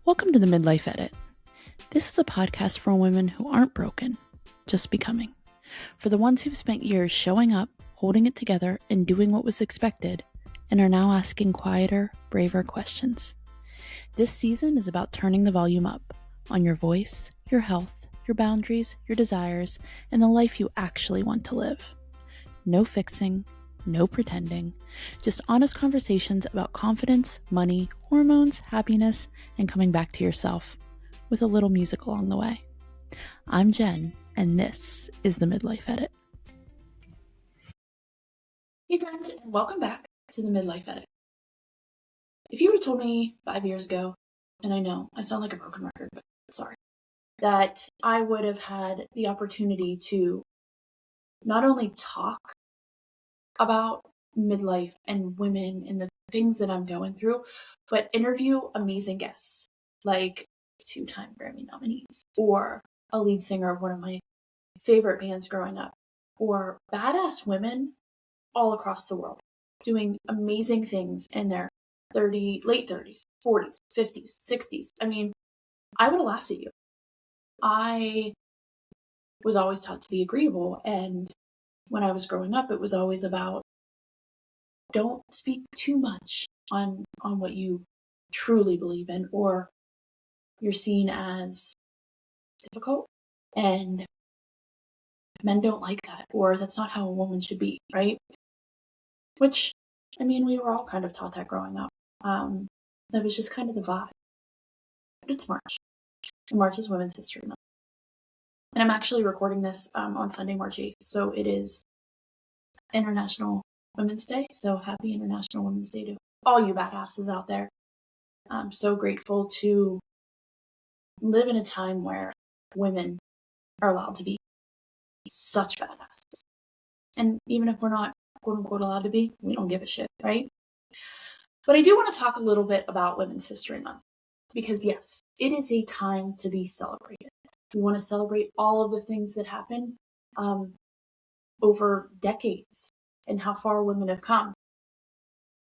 Welcome to the Midlife Edit. This is a podcast for women who aren't broken, just becoming. For the ones who've spent years showing up, holding it together, and doing what was expected, and are now asking quieter, braver questions. This season is about turning the volume up on your voice, your health, your boundaries, your desires, and the life you actually want to live. No fixing, no pretending, just honest conversations about confidence, money, hormones, happiness, and coming back to yourself, with a little music along the way. I'm Jen, and this is the Midlife Edit. Hey friends, and welcome back to the Midlife Edit. If you would have told me 5 years ago, and I know I sound like a broken record, but sorry, that I would have had the opportunity to not only talk about midlife and women and the things that I'm going through, but interview amazing guests like 2-time Grammy nominees, or a lead singer of one of my favorite bands growing up, or badass women all across the world doing amazing things in their late 30s, 40s, 50s, 60s. I mean, I would have laughed at you. I was always taught to be agreeable, and when I was growing up, it was always about don't speak too much on what you truly believe in, or you're seen as difficult, and men don't like that, or that's not how a woman should be, right? Which, I mean, we were all kind of taught that growing up. That was just kind of the vibe. But it's March, and March is Women's History Month. And I'm actually recording this on Sunday, March 8th, so it is International Women's Day, so happy International Women's Day to all you badasses out there. I'm so grateful to live in a time where women are allowed to be such badasses. And even if we're not quote unquote allowed to be, we don't give a shit, right? But I do want to talk a little bit about Women's History Month, because yes, it is a time to be celebrated. We want to celebrate all of the things that happen over decades and how far women have come.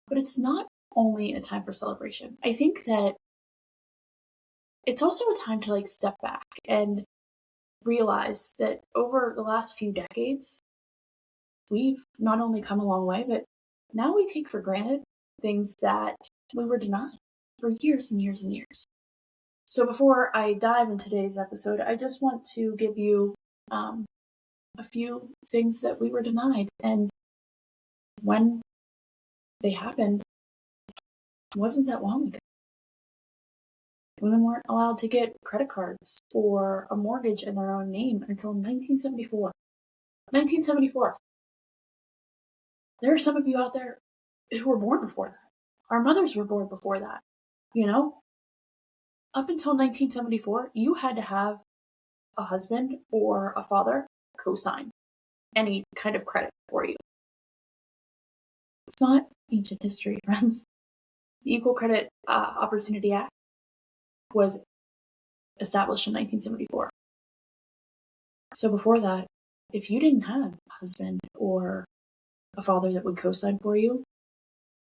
But it's not only a time for celebration. I think that it's also a time to step back and realize that over the last few decades, we've not only come a long way, but now we take for granted things that we were denied for years and years and years. So before I dive into today's episode, I just want to give you a few things that we were denied. And when they happened, it wasn't that long ago. Women weren't allowed to get credit cards or a mortgage in their own name until 1974. 1974. There are some of you out there who were born before that. Our mothers were born before that. You know, up until 1974, you had to have a husband or a father co-sign any kind of credit for you. It's not ancient history, friends. The Equal Credit Opportunity Act was established in 1974. So before that, if you didn't have a husband or a father that would co-sign for you,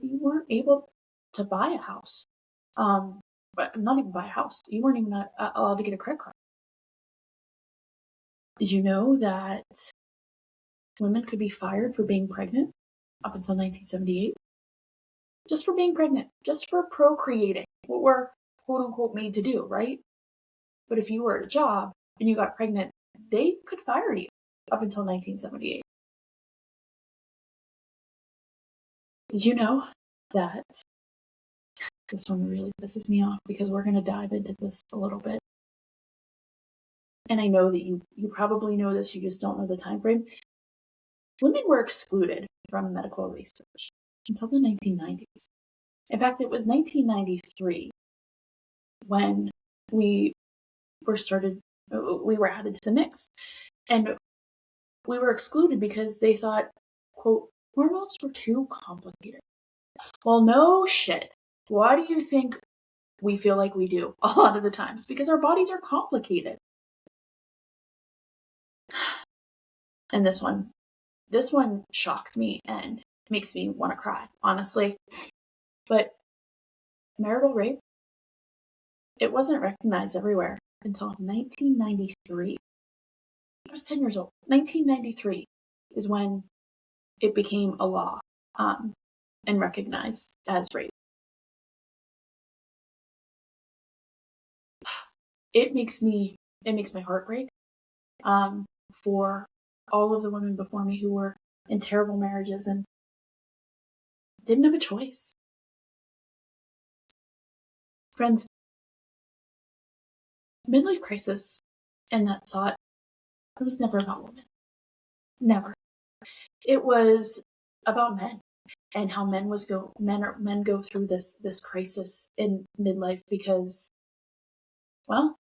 you weren't able to buy a house. But not even buy a house. You weren't even allowed to get a credit card. Did you know that women could be fired for being pregnant up until 1978? Just for being pregnant, just for procreating, what we're quote unquote made to do, right? But if you were at a job and you got pregnant, they could fire you up until 1978. Did you know that this one really pisses me off, because we're going to dive into this a little bit. And I know that you probably know this, you just don't know the time frame. Women were excluded from medical research until the 1990s. In fact, it was 1993 when we were added to the mix. And we were excluded because they thought, quote, hormones were too complicated. Well, no shit. Why do you think we feel like we do a lot of the times? Because our bodies are complicated. And this one shocked me and makes me want to cry, honestly. But marital rape it wasn't recognized everywhere until 1993. I was 10 years old. 1993 is when it became a law and recognized as rape. It makes my heart break for all of the women before me who were in terrible marriages and didn't have a choice. Friends, midlife crisis and that thought, it was never about women. Never. It was about men and how men go through this crisis in midlife because, well,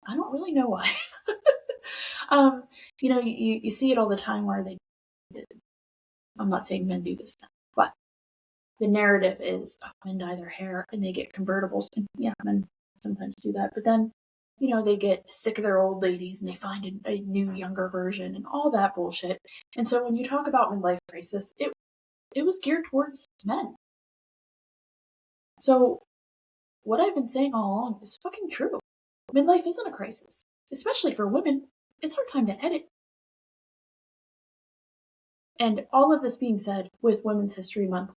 I don't really know why. You see it all the time where I'm not saying men do this, but the narrative is men dye their hair and they get convertibles. And yeah, men sometimes do that. But then, they get sick of their old ladies and they find a new, younger version and all that bullshit. And so when you talk about midlife crisis, it was geared towards men. So what I've been saying all along is fucking true. Midlife isn't a crisis, especially for women. It's our time to edit. And all of this being said, with Women's History Month,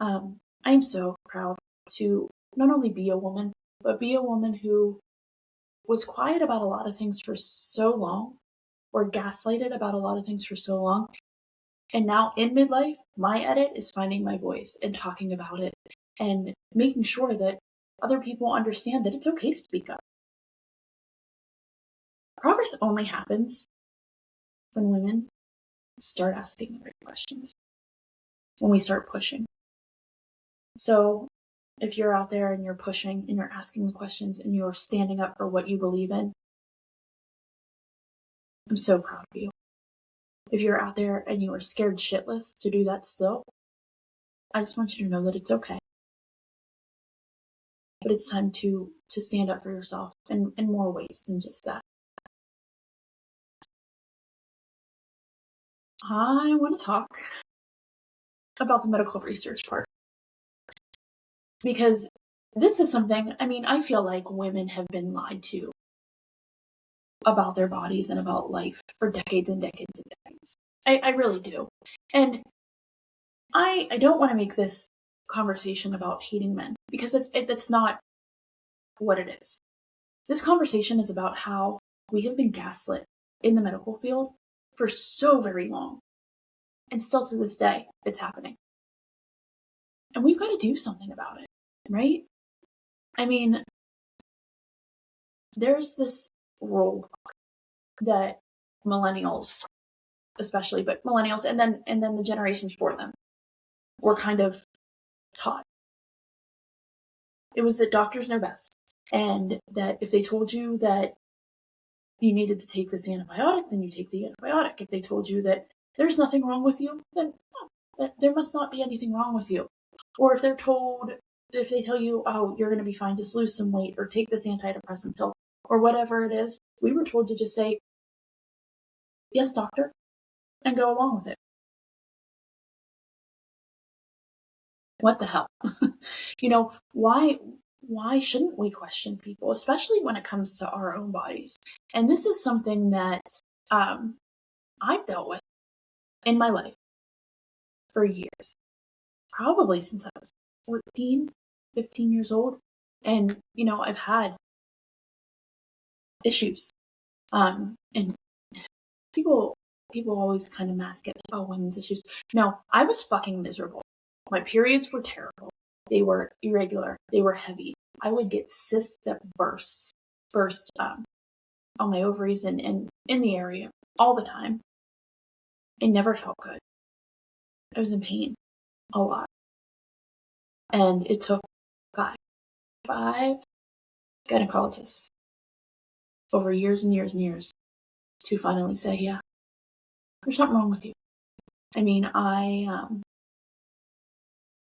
I'm so proud to not only be a woman, but be a woman who was quiet about a lot of things for so long, or gaslighted about a lot of things for so long. And now in midlife, my edit is finding my voice and talking about it and making sure that other people understand that it's okay to speak up. Progress only happens when women start asking the right questions, when we start pushing. So if you're out there and you're pushing and you're asking the questions and you're standing up for what you believe in, I'm so proud of you. If you're out there and you are scared shitless to do that still, I just want you to know that it's okay. But it's time to stand up for yourself in more ways than just that. I want to talk about the medical research part. Because this is something, I feel like women have been lied to about their bodies and about life for decades and decades and decades. I really do. And I don't want to make this conversation about hating men because that's not what it is. This conversation is about how we have been gaslit in the medical field for so very long. And still to this day, it's happening. And we've got to do something about it, right? There's this rulebook that millennials, especially, but millennials and then the generations before them were kind of taught. It was that doctors know best, and that if they told you that you needed to take this antibiotic, then you take the antibiotic. If they told you that there's nothing wrong with you, then there must not be anything wrong with you. Or if they tell you, oh, you're going to be fine, just lose some weight or take this antidepressant pill or whatever it is, we were told to just say, yes, doctor, and go along with it. What the hell? Why shouldn't we question people, especially when it comes to our own bodies? And this is something that I've dealt with in my life for years, probably since I was 14, 15 years old. And, I've had issues. And people always kind of mask it, like, oh, women's issues. No, I was fucking miserable. My periods were terrible. They were irregular. They were heavy. I would get cysts that burst on my ovaries and in the area all the time. I never felt good. I was in pain a lot. And it took five gynecologists over years and years and years to finally say, yeah, there's something wrong with you.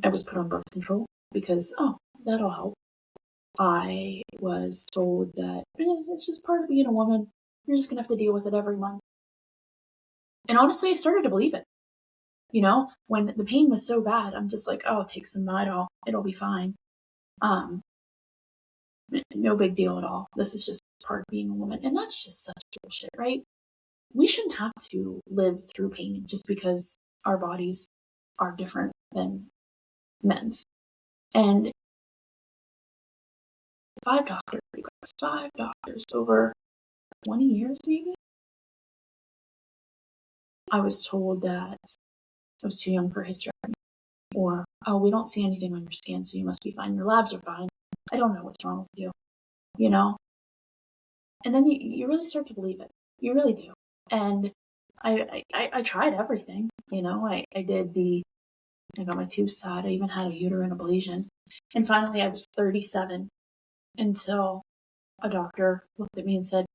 I was put on birth control because, oh, that'll help. I was told that it's just part of being a woman. You're just going to have to deal with it every month. And honestly, I started to believe it. When the pain was so bad, I'm just like, oh, take some Midol. It'll be fine. no big deal at all. This is just part of being a woman. And that's just such bullshit, right? We shouldn't have to live through pain just because our bodies are different than men's. And 5 doctors over 20 years, maybe. I was told that I was too young for hysterectomy, or, oh, we don't see anything on your scan, so you must be fine. Your labs are fine. I don't know what's wrong with you, you know? And then you really start to believe it. You really do. And I tried everything, you know? I got my tubes tied. I even had a uterine ablation. And finally, I was 37 until a doctor looked at me and said,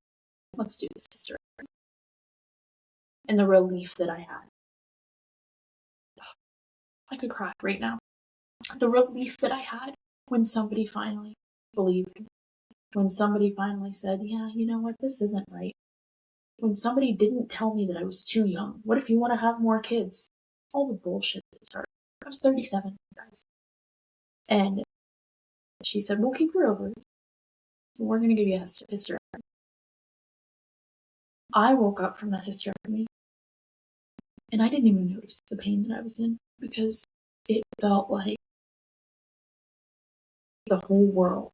let's do this hysterectomy. And the relief that I had. I could cry right now. The relief that I had when somebody finally believed me. When somebody finally said, yeah, you know what, this isn't right. When somebody didn't tell me that I was too young. What if you want to have more kids? All the bullshit that started. I was 37, guys. And she said, we'll keep your ovaries. We're going to give you a hysterectomy. I woke up from that hysterectomy and I didn't even notice the pain that I was in because it felt like the whole world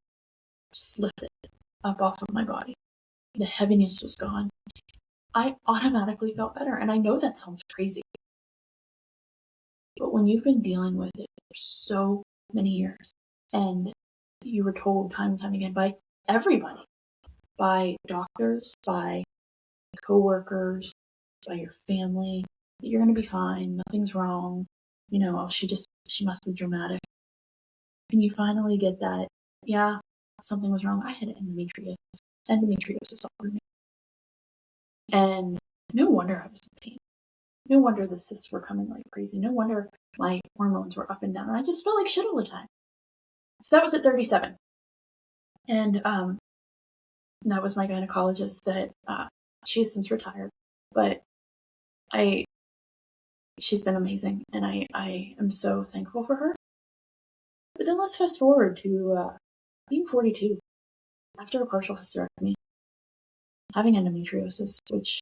just lifted up off of my body. The heaviness was gone. I automatically felt better. And I know that sounds crazy. But when you've been dealing with it for so many years, and you were told time and time again by everybody, by doctors, by coworkers, by your family, that you're going to be fine, nothing's wrong, you know, she must be dramatic. And you finally get that, yeah, something was wrong. I had endometriosis all over me. And no wonder I was in pain. No wonder the cysts were coming like crazy. No wonder my hormones were up and down. I just felt like shit all the time. So that was at 37. And that was my gynecologist that she has since retired. But she's been amazing. And I am so thankful for her. But then let's fast forward to being 42 after a partial hysterectomy, having endometriosis, which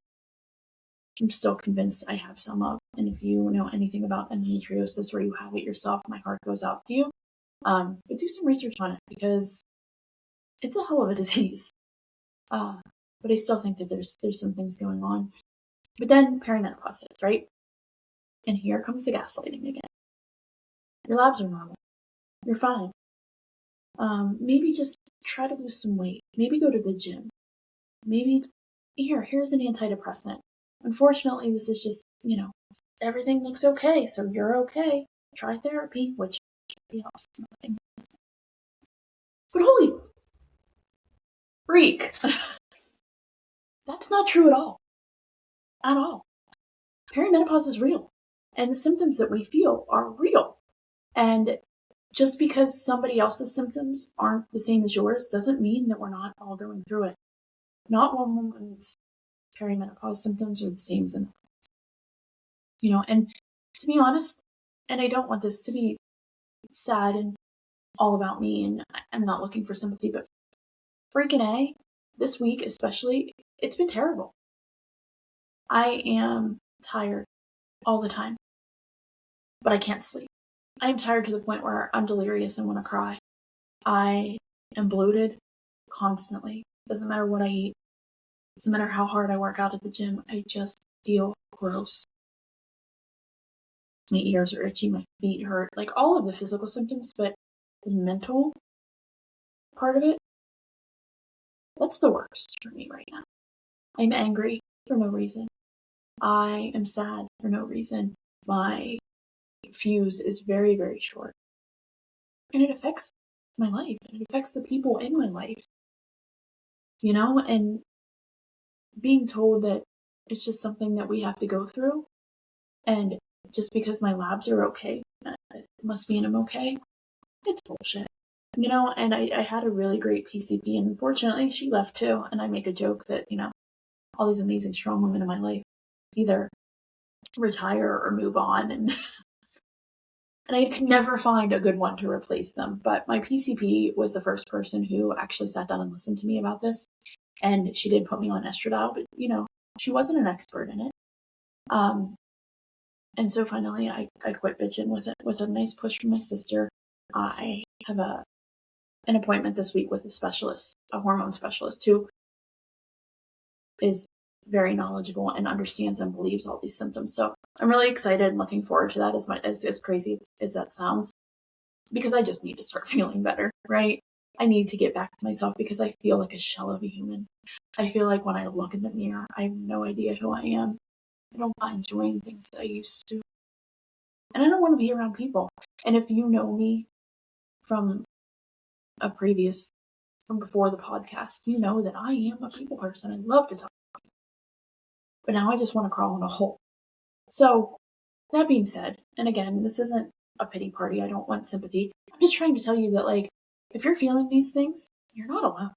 I'm still convinced I have some of. And if you know anything about endometriosis or you have it yourself, my heart goes out to you. But do some research on it because it's a hell of a disease. But I still think that there's some things going on. But then perimenopause hits, right? And here comes the gaslighting again. Your labs are normal. You're fine. Maybe just try to lose some weight. Maybe go to the gym. Maybe here's an antidepressant. Unfortunately, this is just, everything looks okay, so you're okay. Try therapy, which helps nothing. But holy freak, that's not true at all. At all. Perimenopause is real, and the symptoms that we feel are real. And just because somebody else's symptoms aren't the same as yours doesn't mean that we're not all going through it. Not one woman's perimenopause symptoms are the same as another. And to be honest, and I don't want this to be sad and all about me, and I'm not looking for sympathy, but freaking A, this week especially, it's been terrible. I am tired all the time, but I can't sleep. I am tired to the point where I'm delirious and want to cry. I am bloated constantly. Doesn't matter what I eat. Doesn't matter how hard I work out at the gym. I just feel gross. My ears are itchy, my feet hurt, like all of the physical symptoms, but the mental part of it, that's the worst for me right now. I'm angry for no reason. I am sad for no reason. My fuse is very, very short. And it affects my life. And it affects the people in my life. And being told that it's just something that we have to go through. And just because my labs are okay, it must mean I'm okay. It's bullshit. And I had a really great PCP, and unfortunately she left too. And I make a joke that, all these amazing strong women in my life either retire or move on. And And I could never find a good one to replace them. But my PCP was the first person who actually sat down and listened to me about this. And she did put me on estradiol, but she wasn't an expert in it. And so finally I quit bitching with a nice push from my sister. I have an appointment this week with a hormone specialist who is very knowledgeable and understands and believes all these symptoms. So I'm really excited and looking forward to that, as crazy as that sounds, because I just need to start feeling better, right? I need to get back to myself because I feel like a shell of a human. I feel like when I look in the mirror, I have no idea who I am. I don't mind enjoying things that I used to. And I don't want to be around people. And if you know me from from before the podcast, you know that I am a people person. I love to talk. But now I just want to crawl in a hole. So, that being said, and again, this isn't a pity party. I don't want sympathy. I'm just trying to tell you that, like, if you're feeling these things, you're not alone.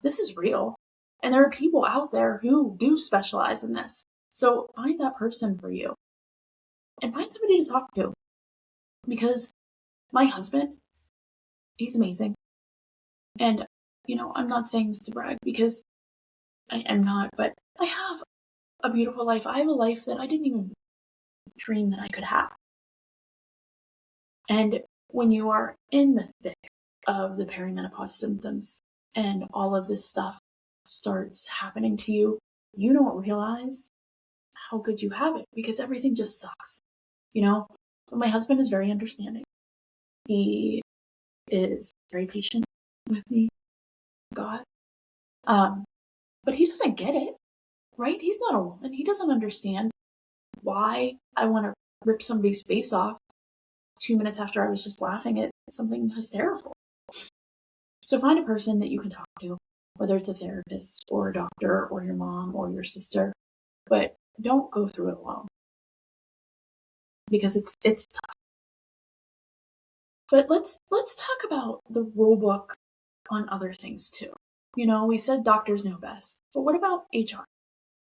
This is real. And there are people out there who do specialize in this. So find that person for you. And find somebody to talk to. Because my husband, he's amazing. And, I'm not saying this to brag because I am not, but I have a beautiful life. I have a life that I didn't even dream that I could have. And when you are in the thick of the perimenopause symptoms and all of this stuff starts happening to you, you don't realize how good you have it because everything just sucks. But my husband is very understanding. He is very patient with me, God. But he doesn't get it, right? He's not a woman. He doesn't understand why I want to rip somebody's face off 2 minutes after I was just laughing at something hysterical. So find a person that you can talk to, whether it's a therapist or a doctor or your mom or your sister, but don't go through it alone because it's tough. But let's talk about the rule book on other things too. We said doctors know best, but what about HR?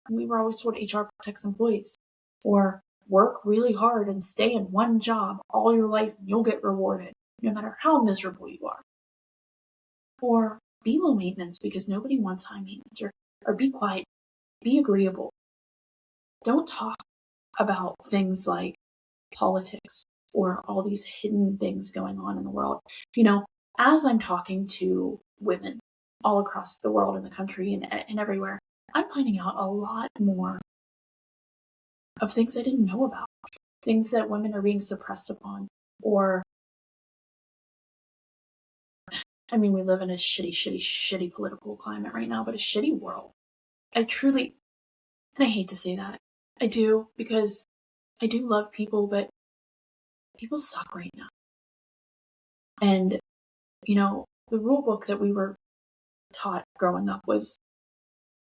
We were always told HR protects employees, or work really hard and stay in one job all your life and you'll get rewarded, no matter how miserable you are. Or be low maintenance because nobody wants high maintenance, or be quiet, be agreeable. Don't talk about things like politics or all these hidden things going on in the world. As I'm talking to women all across the world and the country and everywhere, I'm finding out a lot more of things I didn't know about, things that women are being suppressed upon, or, we live in a shitty political climate right now, but a shitty world. I truly, and I hate to say that, I do, because I do love people, but people suck right now. And, the rule book that we were taught growing up was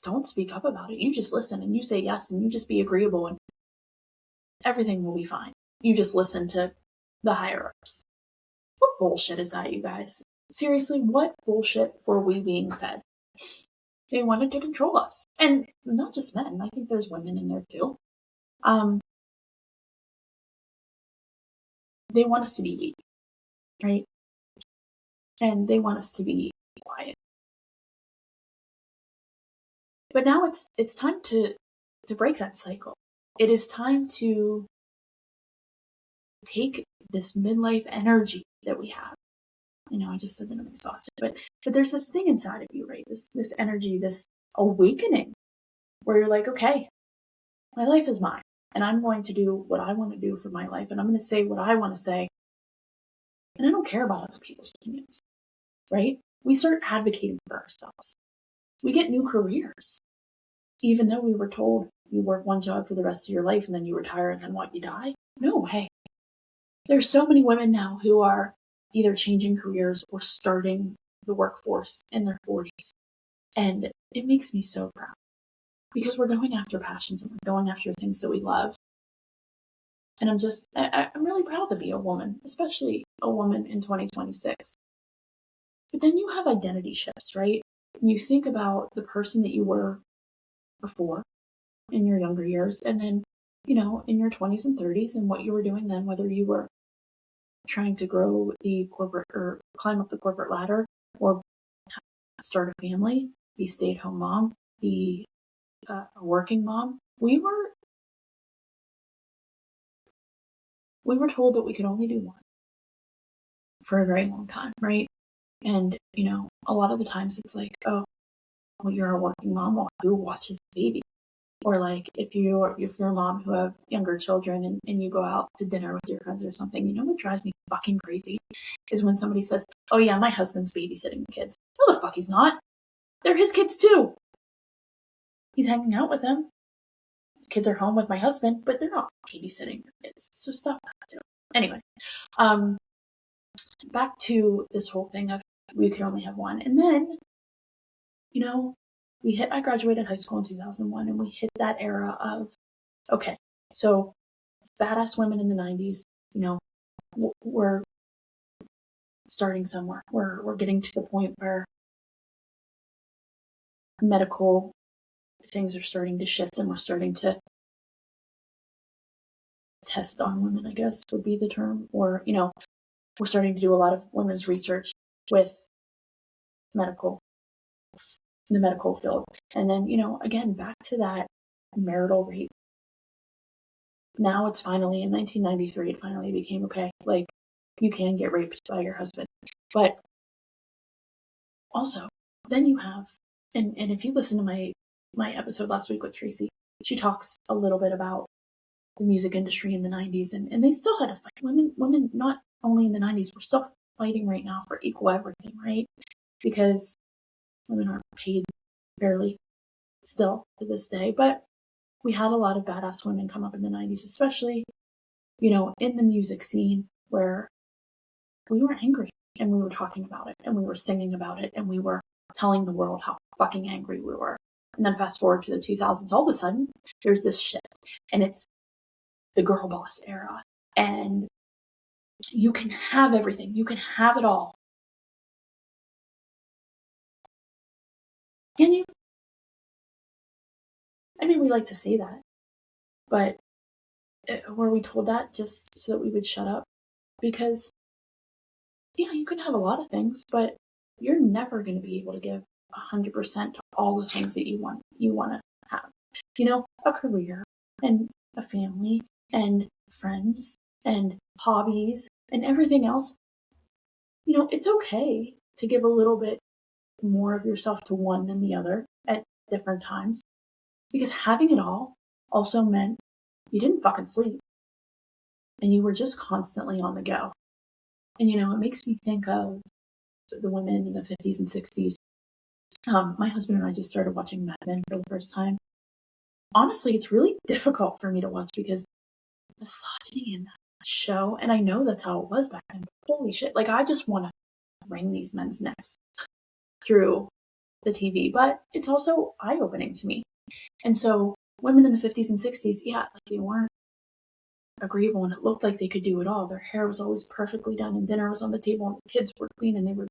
don't speak up about it. You just listen and you say yes and you just be agreeable and everything will be fine. You just listen to the higher ups. What bullshit is that, you guys? Seriously, what bullshit were we being fed? They wanted to control us. And not just men. I think there's women in there too. They want us to be weak, right? And they want us to be quiet. But now it's time to break that cycle. It is time to take this midlife energy that we have. I just said that I'm exhausted, but there's this thing inside of you, right? This energy, this awakening, where you're like, okay, my life is mine, and I'm going to do what I want to do for my life, and I'm going to say what I want to say, and I don't care about other people's opinions, right? We start advocating for ourselves. We get new careers, even though we were told you work one job for the rest of your life and then you retire and then what, you die? No way. There's so many women now who are either changing careers or starting the workforce in their 40s. And it makes me so proud because we're going after passions and we're going after things that we love. And I'm really proud to be a woman, especially a woman in 2026. But then you have identity shifts, right? And you think about the person that you were before in your younger years, and then, in your 20s and 30s and what you were doing then, whether you were trying to grow the corporate or climb up the corporate ladder or start a family, be a stay-at-home mom, be a working mom, we were told that we could only do one for a very long time, right? And, a lot of the times it's like, oh, well, you're a working mom, well, who watches the baby? Or like if you're a mom who have younger children and you go out to dinner with your friends or something, what drives me fucking crazy is when somebody says, oh yeah, my husband's babysitting the kids. No, the fuck he's not. They're his kids too. He's hanging out with them. The kids are home with my husband, but they're not babysitting your kids. So stop that too. Anyway, back to this whole thing of we could only have one. And then, I graduated high school in 2001 and we hit that era of, okay, so badass women in the 90s, we're starting somewhere. We're getting to the point where medical things are starting to shift and we're starting to test on women, I guess would be the term. Or, we're starting to do a lot of women's research with the medical field. And then, again, back to that marital rape. Now it's finally, in 1993, it finally became okay. Like, you can get raped by your husband. But also, then you have, and if you listen to my episode last week with Tracy, she talks a little bit about the music industry in the 90s, and they still had to fight. Women, not only in the 90s, we're still fighting right now for equal everything, right? Because women aren't paid fairly still to this day. But we had a lot of badass women come up in the 90s, especially, in the music scene where we were angry and we were talking about it and we were singing about it and we were telling the world how fucking angry we were. And then fast forward to the 2000s, all of a sudden, there's this shift and it's the girl boss era. And you can have everything. You can have it all. Can you? I mean, we like to say that, but were we told that just so that we would shut up? Because, yeah, you can have a lot of things, but you're never going to be able to give 100% to all the things that you want to have. A career and a family and friends and hobbies and everything else. It's okay to give a little bit more of yourself to one than the other at different times, because having it all also meant you didn't fucking sleep and you were just constantly on the go. And it makes me think of the women in the 50s and 60s. My husband and I just started watching Mad Men for the first time. Honestly, it's really difficult for me to watch because misogyny in that show, and I know that's how it was back then. Holy shit! Like, I just want to wring these men's necks through the TV, but it's also eye-opening to me. And so, women in the 50s and 60s, yeah, like, they weren't agreeable, and it looked like they could do it all. Their hair was always perfectly done, and dinner was on the table, and the kids were clean, and they were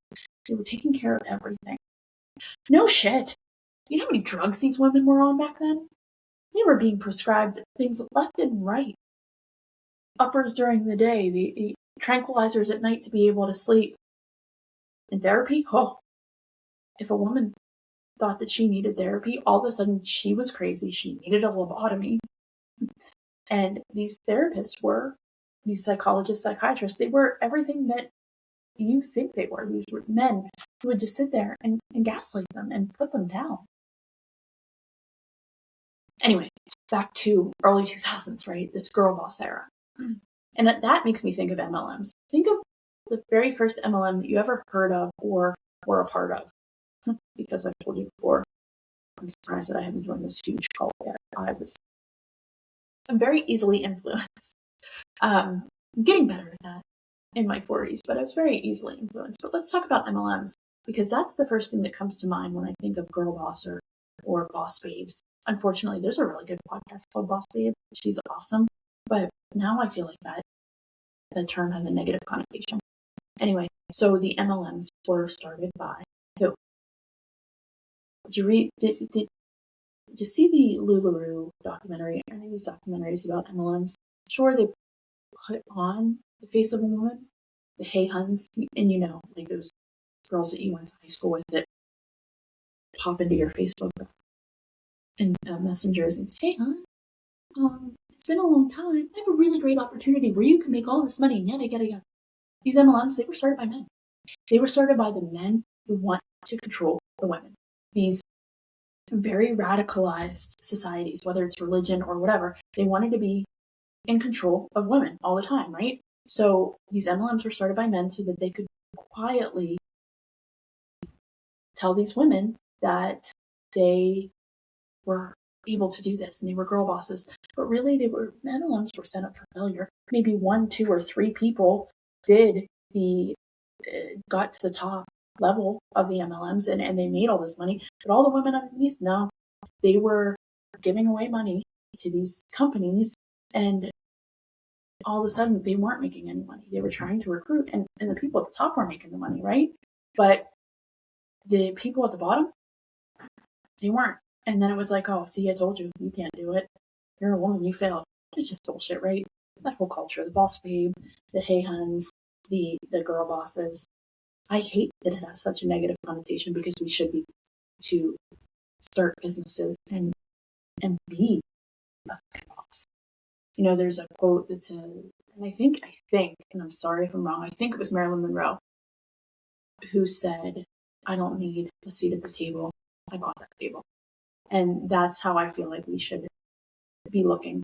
taking care of everything. No shit. You know how many drugs these women were on back then? They were being prescribed things left and right. Uppers during the day, the tranquilizers at night to be able to sleep. And therapy? Oh, if a woman thought that she needed therapy, all of a sudden she was crazy. She needed a lobotomy. And these therapists were, these psychologists, psychiatrists, they were everything that you think they were. These were men who would just sit there and gaslight them and put them down. Anyway, back to early 2000s, right? This girl boss era. And that makes me think of MLMs. Think of the very first MLM that you ever heard of or were a part of. Because I've told you before, I'm surprised that I haven't joined this huge cult yet. I'm very easily influenced. I'm getting better at that in my 40s, but I was very easily influenced. But let's talk about MLMs, because that's the first thing that comes to mind when I think of girl boss or boss babes. Unfortunately, there's a really good podcast called Boss Babe. She's awesome. But now I feel like that term has a negative connotation. Anyway, so the MLMs were started by who? Did you see the LuLaRoe documentary? Any of these documentaries about MLMs? Sure, they put on the face of a woman, the hey huns, and like those girls that you went to high school with that pop into your Facebook and messengers and say, hey, hon, it's been a long time. I have a really great opportunity where you can make all this money and yada, yada, yada. These MLMs, they were started by men. They were started by the men who want to control the women. These very radicalized societies, whether it's religion or whatever, they wanted to be in control of women all the time, right? So these MLMs were started by men so that they could quietly tell these women that they were able to do this and they were girl bosses. But really, MLMs were set up for failure. Maybe 1, 2, or 3 people got to the top level of the MLMs and they made all this money. But all the women underneath, no, they were giving away money to these companies, and all of a sudden they weren't making any money. They were trying to recruit, and the people at the top were making the money, right? But the people at the bottom, they weren't. And then it was like, oh, see, I told you, you can't do it. You're a woman, you failed. It's just bullshit, right? That whole culture, the boss babe, the hey huns, the girl bosses. I hate that it has such a negative connotation because we should be to start businesses and be a boss. There's a quote that says, and I think, and I'm sorry if I'm wrong, I think it was Marilyn Monroe who said, I don't need a seat at the table. I bought that table. And that's how I feel like we should be looking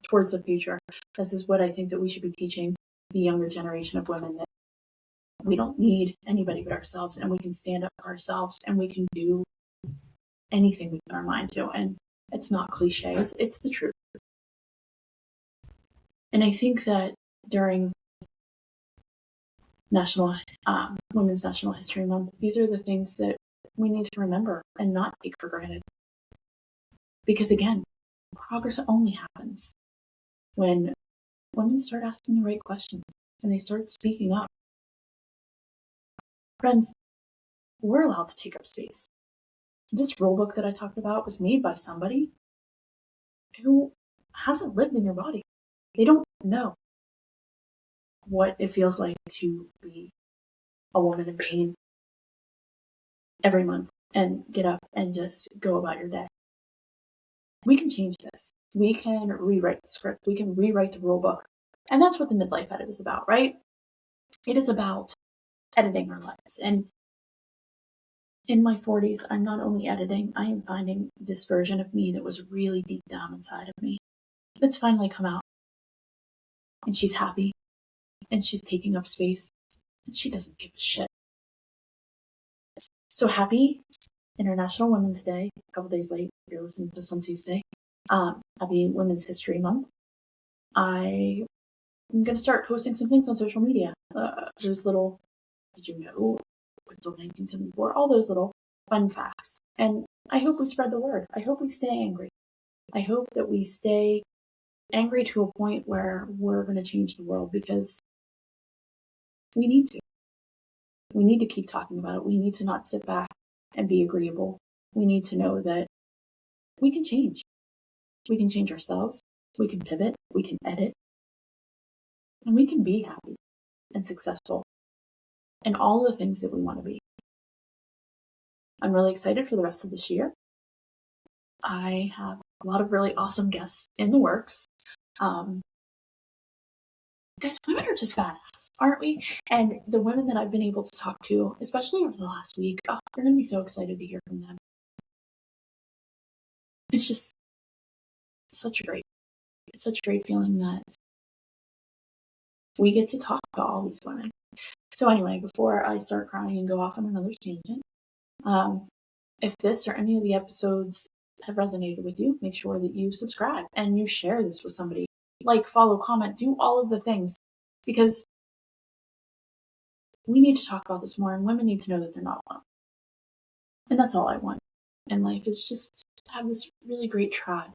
towards the future. This is what I think that we should be teaching the younger generation of women, that we don't need anybody but ourselves, and we can stand up for ourselves, and we can do anything we put our mind to. And it's not cliche, it's the truth. And I think that during Women's National History Month, these are the things that we need to remember and not take for granted. Because again, progress only happens when women start asking the right questions and they start speaking up. Friends, we're allowed to take up space. This rulebook that I talked about was made by somebody who hasn't lived in your body. They don't know what it feels like to be a woman in pain every month and get up and just go about your day. We can change this. We can rewrite the script. We can rewrite the rulebook. And that's what the Midlife Edit is about, right? It is about editing our lives. And in my 40s, I'm not only editing, I am finding this version of me that was really deep down inside of me that's finally come out. And she's happy. And she's taking up space. And she doesn't give a shit. So happy International Women's Day. A couple days late, if you're listening to this on Tuesday. Happy Women's History Month. I'm going to start posting some things on social media. Those little, did you know, until 1974, all those little fun facts. And I hope we spread the word. I hope we stay angry. I hope that we stay angry to a point where we're going to change the world, because we need to. We need to keep talking about it. We need to not sit back and be agreeable. We need to know that we can change. We can change ourselves. We can pivot. We can edit. And we can be happy and successful in all the things that we want to be. I'm really excited for the rest of this year. I have a lot of really awesome guests in the works. Guys, women are just badass, aren't we? And the women that I've been able to talk to, especially over the last week, you're going to be so excited to hear from them. It's just such a great feeling that we get to talk to all these women. So anyway, before I start crying and go off on another tangent, if this or any of the episodes have resonated with you, make sure that you subscribe and you share this with somebody. Like, follow, comment, do all of the things, because we need to talk about this more, and women need to know that they're not alone. And that's all I want in life, is just to have this really great tribe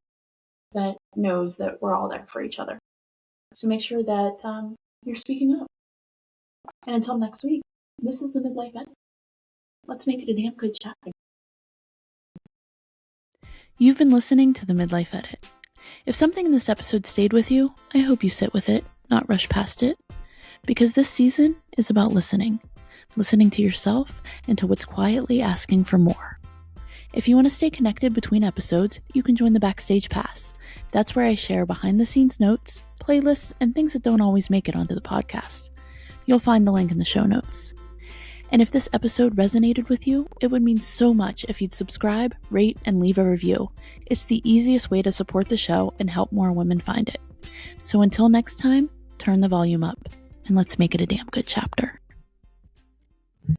that knows that we're all there for each other. So make sure that you're speaking up. And until next week, this is the Midlife Edit. Let's make it a damn good chapter. You've been listening to the Midlife Edit. If something in this episode stayed with you, I hope you sit with it, not rush past it. Because this season is about listening to yourself and to what's quietly asking for more. If you want to stay connected between episodes, you can join the Backstage Pass. That's where I share behind-the-scenes notes, playlists, and things that don't always make it onto the podcast. You'll find the link in the show notes. And if this episode resonated with you, it would mean so much if you'd subscribe, rate, and leave a review. It's the easiest way to support the show and help more women find it. So until next time, turn the volume up, and let's make it a damn good chapter.